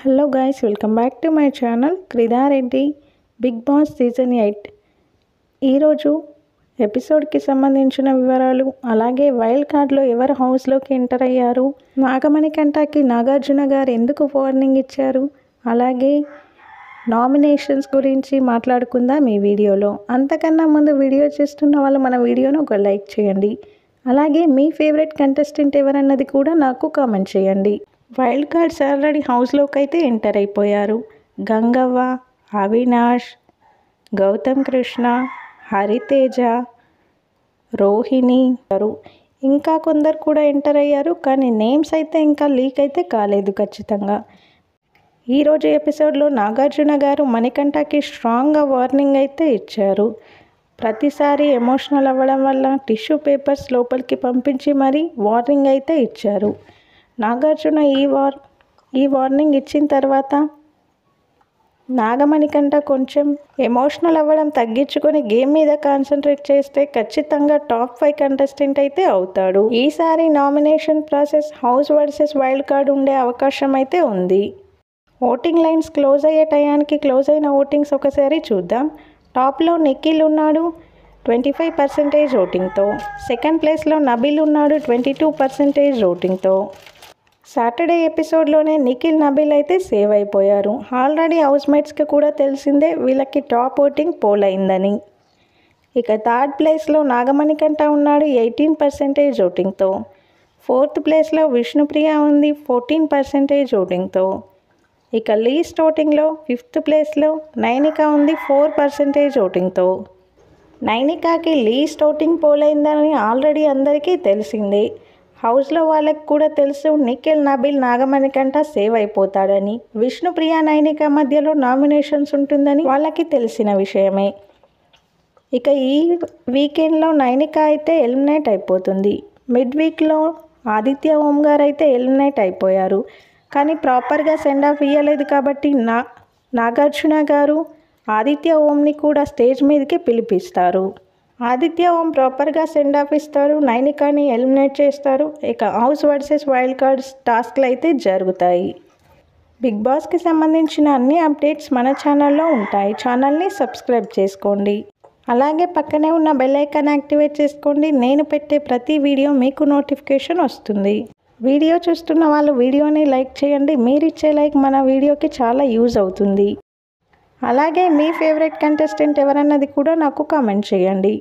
Hello guys, welcome back to my channel Kridareddy Bigg Boss season 8. ఈరోజు ఎపిసోడ్కి సంబంధించిన వివరాలు, అలాగే వైల్డ్ కార్డ్లో ఎవరు హౌస్లోకి ఎంటర్ అయ్యారు, నాగమణికంటకి నాగార్జున గారు ఎందుకు వార్నింగ్ ఇచ్చారు, అలాగే నామినేషన్స్ గురించి మాట్లాడుకుందాం ఈ వీడియోలో. అంతకన్నా ముందు వీడియో చేస్తున్న వాళ్ళు మన వీడియోను ఒక లైక్ చేయండి. అలాగే మీ ఫేవరెట్ కంటెస్టెంట్ ఎవరన్నది కూడా నాకు కామెంట్ చేయండి. వైల్డ్ కార్డ్స్ ఆల్రెడీ హౌస్లోకి అయితే ఎంటర్ అయిపోయారు. గంగవ్వ, అవినాష్, గౌతమ్ కృష్ణ, హరితేజ, రోహిణి, ఇంకా కొందరు కూడా ఎంటర్ అయ్యారు. కానీ నేమ్స్ అయితే ఇంకా లీక్ అయితే కాలేదు ఖచ్చితంగా. ఈరోజు ఎపిసోడ్లో నాగార్జున గారు మణికంఠకి స్ట్రాంగ్గా వార్నింగ్ అయితే ఇచ్చారు. ప్రతిసారి ఎమోషనల్ అవ్వడం వల్ల టిష్యూ పేపర్స్ లోపలికి పంపించి మరీ వార్నింగ్ అయితే ఇచ్చారు. నాగార్జున ఈ వార్నింగ్ ఇచ్చిన తర్వాత నాగమణికంట కొంచెం ఎమోషనల్ అవ్వడం తగ్గించుకొని గేమ్ మీద కాన్సన్ట్రేట్ చేస్తే ఖచ్చితంగా టాప్ 5 కంటెస్టెంట్ అయితే అవుతాడు. ఈసారి nomination process house versus wild card ఉండే అవకాశం అయితే ఉంది. ఓటింగ్ లైన్స్ క్లోజ్ అయ్యే టయానికి క్లోజ్ అయిన ఓటింగ్స్ ఒకసారి చూద్దాం. టాప్లో నిఖిల్ ఉన్నాడు 25% ఓటింగ్తో. సెకండ్ ప్లేస్లో నబిల్ ఉన్నాడు 22% ఓటింగ్తో. సాటర్డే ఎపిసోడ్లోనే నిఖిల్, నబిల్ అయితే సేవ్ అయిపోయారు. ఆల్రెడీ హౌస్మేట్స్కి కూడా తెలిసిందే వీళ్ళకి టాప్ ఓటింగ్ పోల్ అయిందని. ఇక థర్డ్ ప్లేస్లో నాగమణికంట ఉన్నాడు 18% ఓటింగ్తో. ఫోర్త్ ప్లేస్లో విష్ణుప్రియ ఉంది 14% ఓటింగ్తో. ఇక లీస్ట్ ఓటింగ్లో ఫిఫ్త్ ప్లేస్లో నైనిక ఉంది 4% ఓటింగ్తో. నైనికాకి లీస్ట్ ఓటింగ్ పోల్ అయిందని ఆల్రెడీ అందరికీ తెలిసిందే. హౌస్లో వాళ్ళకి కూడా తెలుసు నిఖిల్, నబిల్, నాగమణికంట సేవ్ అయిపోతాడని. విష్ణుప్రియ, నైనిక మధ్యలో నామినేషన్స్ ఉంటుందని వాళ్ళకి తెలిసిన విషయమే. ఇక ఈ వీకెండ్లో నైనిక అయితే ఎలిమినేట్ అయిపోతుంది. మిడ్ వీక్లో ఆదిత్య ఓం గారు అయితే ఎలిమినేట్ అయిపోయారు. కానీ ప్రాపర్గా సెండ్ ఆఫ్ ఇవ్వలేదు కాబట్టి నాగార్జున గారు ఆదిత్య ఓంని కూడా స్టేజ్ మీదకి పిలిపిస్తారు. ఆదిత్య ఓం ప్రాపర్గా సెండ్ ఆఫ్ ఇస్తారు, నైనికాని ఎలిమినేట్ చేస్తారు. ఇక హౌస్ వర్సెస్ వైల్డ్ కార్డ్స్ టాస్క్లు అయితే జరుగుతాయి. బిగ్ బాస్కి సంబంధించిన అన్ని అప్డేట్స్ మన ఛానల్లో ఉంటాయి. ఛానల్ని సబ్స్క్రైబ్ చేసుకోండి. అలాగే పక్కనే ఉన్న బెల్ ఐకాన్ యాక్టివేట్ చేసుకోండి. నేను పెట్టే ప్రతి వీడియో మీకు నోటిఫికేషన్ వస్తుంది. వీడియో చూస్తున్న వాళ్ళు వీడియోని లైక్ చేయండి. మీరిచ్చే లైక్ మన వీడియోకి చాలా యూజ్ అవుతుంది. అలాగే మీ ఫేవరెట్ కంటెస్టెంట్ ఎవరన్నది కూడా నాకు కామెంట్ చేయండి.